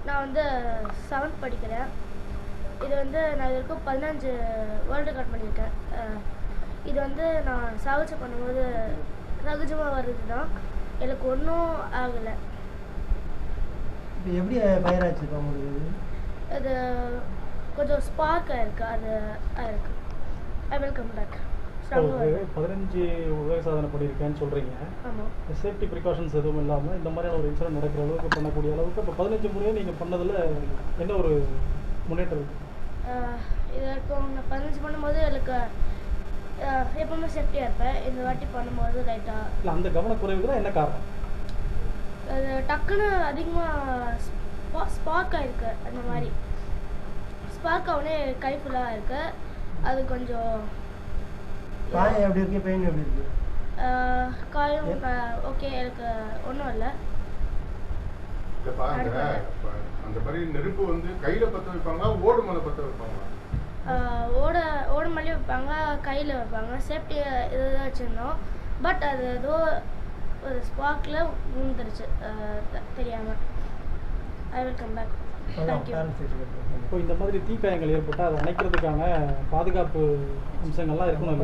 நான் வந்து 7th படிக்கிறேன். இது வந்து நான் இது வரைக்கும் 15 வேர்ல்டு ரெக்கார்ட் பண்ணியிருக்கேன். இது வந்து நான் சாகச பண்ணும்போது சகஜமாக வருது தான், எனக்கு ஒன்றும் ஆகலை. எப்படி ஃபயர் ஆச்சு உங்களுக்கு? அது கொஞ்சம் ஸ்பார்க் ஆயிருக்கு, அது ஆயிருக்கு. ஐ வில் கம் பேக். 15 உலக சாதனை பண்ணியிருக்கேன்னு சொல்கிறீங்க. ஆமாம். சேஃப்டி ப்ரிகாஷன்ஸ் எதுவும் இல்லாமல் இந்த மாதிரியான ஒரு இன்சிடென்ட் நடக்கிற அளவுக்கு பண்ணக்கூடிய அளவுக்கு இப்போ 15 முறையும் நீங்கள் பண்ணதில் என்ன ஒரு முன்னேற்றம் இருக்குது? இது வரைக்கும் நான் 15 பண்ணும்போது எனக்கு எப்பவுமே சேஃப்டியாக இருப்பேன். இந்த வாட்டி பண்ணும்போது லைட்டாக இல்லை, அந்த கவனக்குறைவு தான் என்ன காரணம்? அது டக்குன்னு அதிகமாக ஸ்பார்க் ஆகிருக்கு. அந்த மாதிரி ஸ்பார்க் ஆகனே கை ஃபுல்லாக இருக்கு. அது கொஞ்சம் காயம் எப்படி இருக்கு, பெயின் எப்படி இருக்கு? காயம் ஓகே, எனக்கு ஒன்றும் இல்லை. அந்த மாதிரி நெருப்பு வந்து கையில பற்ற வைப்பாங்களா, ஓடு மேலே பற்ற வைப்பாங்களா? ஓடு மேலேயும் வைப்பாங்க, கையில் வைப்பாங்க. சேஃப்டி இதுதான் வச்சுருந்தோம். பட் அது ஏதோ ஒரு ஸ்பார்க்கில் விழுந்துருச்சு தெரியாமல். I will come back. Thank you. இப்போ இந்த மாதிரி தீக்காயங்கள் ஏற்பட்டால் அதை அணைக்கிறதுக்கான பாதுகாப்பு அம்சங்கள்லாம் இருக்கணும்.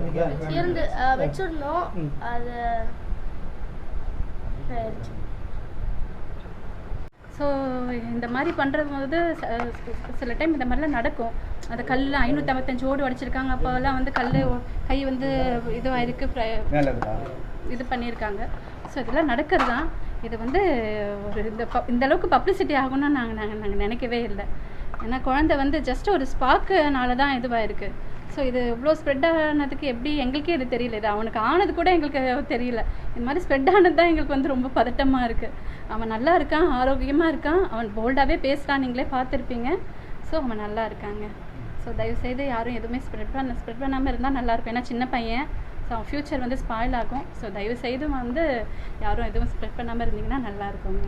இருந்து வச்சுருந்தோம், அது ஆயிடுச்சு. ஸோ இந்த மாதிரி பண்ணுறது போது சில டைம் இந்த மாதிரிலாம் நடக்கும். அந்த கல் 555 ஓடு உடைச்சிருக்காங்க. அப்போல்லாம் வந்து கை வந்து இதுவாயிருக்கு, இது பண்ணியிருக்காங்க. ஸோ இதெல்லாம் நடக்கிறது தான். இது வந்து ஒரு இந்த அளவுக்கு பப்ளிசிட்டி ஆகும்னு நாங்கள் நினைக்கவே இல்லை. ஏன்னா குழந்தை வந்து ஜஸ்ட் ஒரு ஸ்பார்க்குனால தான் இதுவாக இருக்குது. ஸோ இது இவ்வளோ ஸ்ப்ரெட் ஆனதுக்கு எப்படி எங்களுக்கே இது தெரியல. இது அவனுக்கு ஆனது கூட எங்களுக்கு தெரியல. இந்த மாதிரி ஸ்ப்ரெட் ஆனது தான் எங்களுக்கு வந்து ரொம்ப பதட்டமாக இருக்குது. அவன் நல்லா இருக்கான், ஆரோக்கியமாக இருக்கான், அவன் போல்டாகவே பேசுகிறான், நீங்களே பார்த்துருப்பீங்க. ஸோ அவன் நல்லா இருக்காங்க. ஸோ தயவுசெய்து யாரும் எதுவுமே ஸ்ப்ரெட் பண்ணாமல் இருந்தால் நல்லாயிருக்கும். ஏன்னா சின்ன பையன், ஸோ அவன் ஃப்யூச்சர் வந்து ஸ்பாயில் ஆகும். ஸோ தயவுசெய்து வந்து யாரும் எதுவும் ஸ்ப்ரெட் பண்ணாமல் இருந்தீங்கன்னா நல்லா இருக்குங்க.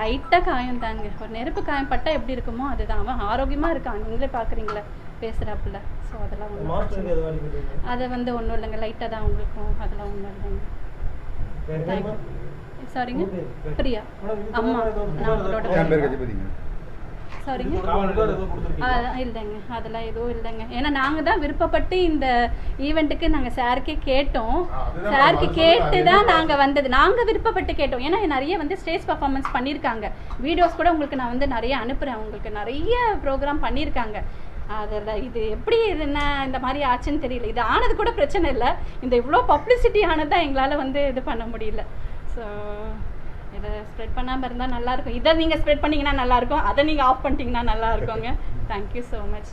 லைட்டாக காயம் தாங்க, ஒரு நெருப்பு காயம் பட்டால் எப்படி இருக்குமோ அதுதான். அவன் ஆரோக்கியமாக இருக்கான், நீங்களே பார்க்குறீங்களே பேசுகிறாப்புல. ஸோ அதெல்லாம் ஒன்றும் அதை வந்து ஒன்றும் இல்லைங்க, லைட்டாக தான் உங்களுக்கும், அதெல்லாம் ஒன்றும் இல்லைங்க. தேங்க்யூ. சாரிங்க, பிரியா. அம்மா நான் உங்களோட சாரிங்க. இல்லைங்க, அதெல்லாம் எதுவும் இல்லைங்க. ஏன்னா நாங்கள் தான் விருப்பப்பட்டு இந்த ஈவெண்ட்டுக்கு நாங்கள் சாருக்கே கேட்டோம். சாருக்கு கேட்டு தான் நாங்கள் வந்தது. நாங்கள் விருப்பப்பட்டு கேட்டோம். ஏன்னா நிறைய வந்து ஸ்டேஜ் பர்ஃபார்மன்ஸ் பண்ணியிருக்காங்க. வீடியோஸ் கூட உங்களுக்கு நான் வந்து நிறைய அனுப்புகிறேன். உங்களுக்கு நிறைய ப்ரோக்ராம் பண்ணியிருக்காங்க. அதில் இது எப்படி என்ன இந்த மாதிரி ஆச்சுன்னு தெரியல. இது ஆனது கூட பிரச்சனை இல்லை. இந்த இவ்வளோ பப்ளிசிட்டி ஆனது தான் எங்களால் வந்து இது பண்ண முடியல. ஸோ இதை ஸ்ப்ரெட் பண்ணாமல் இருந்தால் நல்லாயிருக்கும். இதை நீங்கள் ஸ்ப்ரெட் பண்ணிங்கன்னா நல்லாயிருக்கும், அதை நீங்கள் ஆஃப் பண்ணிட்டீங்கன்னா நல்லா இருக்குங்க. Thank you so much.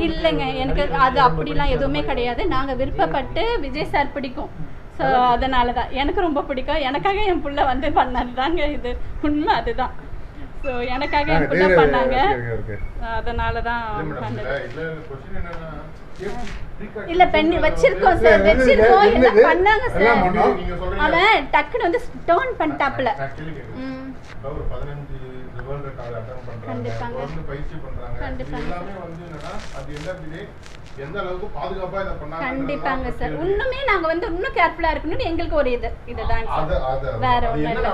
இல்லைங்க, எனக்கு அது அப்படிலாம் எதுவுமே கிடையாது. நாங்கள் விருப்பப்பட்டு விஜய் சார் பிடிக்கும். ஸோ அதனால தான் எனக்கு ரொம்ப பிடிக்கும். எனக்காக என் பிள்ளை வந்து பண்ணது தாங்க இது உண்மை, அதுதான். ஸோ எனக்காக என் பிள்ளை பண்ணாங்க, அதனால தான் பண்ணது. இல்ல பெண்ணு வச்சிருக்கோம் சார், வச்சிருக்கோம், எல்லாம் பண்ணாங்க சார். அவன் டக்குன்னு வந்து டர்ன் பண்ணிட்டாப்ல. ஒரு 15 வேர்ல்ட் ரெக்கார்ட் அட்டெண்ட் பண்றாங்க, வந்து பயிற்சி பண்றாங்க. எல்லாமே வந்து என்னன்னா அது எல்லாத்துலயே எந்த அளவுக்கு பாதுகாப்பா இத பண்ணாங்க. கண்டிப்பாங்க சார். இன்னுமே நாங்க வந்து இன்னும் கேர்ஃபுல்லா இருக்கணும். எங்களுக்கு ஒரு இதுதான் சார், வேற ஒண்ணும் இல்ல.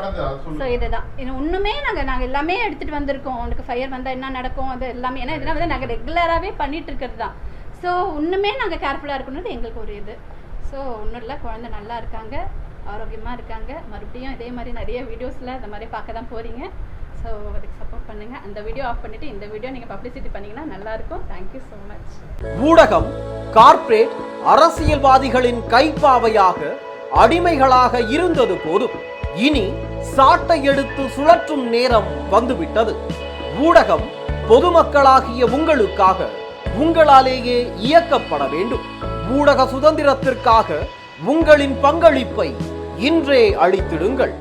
சோ இதுதான் இன்னுமே நாங்க எல்லாமே எடுத்துட்டு வந்திருக்கோம். உங்களுக்கு ஃபயர் வந்தா என்ன நடக்கும் அது எல்லாமே. ஏன்னா இதெல்லாம் வந்து நாங்க ரெகுலராகவே பண்ணிட்டு இருக்கிறது தான். ஸோ இன்னுமே நாங்கள் கேர்ஃபுல்லாக இருக்கணும்னு எங்களுக்கு ஒரு இது. ஸோ ஒன்றும் இல்லை, குழந்தை நல்லா இருக்காங்க, ஆரோக்கியமாக இருக்காங்க. மறுபடியும் இதே மாதிரி நிறைய வீடியோஸில் இந்த மாதிரி பார்க்க தான் போகிறீங்க. ஸோ அதுக்கு சப்போர்ட் பண்ணுங்கள். அந்த வீடியோ ஆஃப் பண்ணிவிட்டு இந்த வீடியோ நீங்கள் பப்ளிசிட்டி பண்ணிங்கன்னா நல்லாயிருக்கும். Thank you so much. ஊடகம் கார்ப்பரேட் அரசியல்வாதிகளின் கைப்பாவையாக அடிமைகளாக இருந்தது போதும். இனி சாட்டை எடுத்து சுழற்றும் நேரம் வந்துவிட்டது. ஊடகம் பொதுமக்களாகிய உங்களுக்காக உங்களாலேயே இயக்கப்பட வேண்டும். ஊடக சுதந்திரத்திற்காக உங்களின் பங்களிப்பை இன்றே அளித்திடுங்கள்.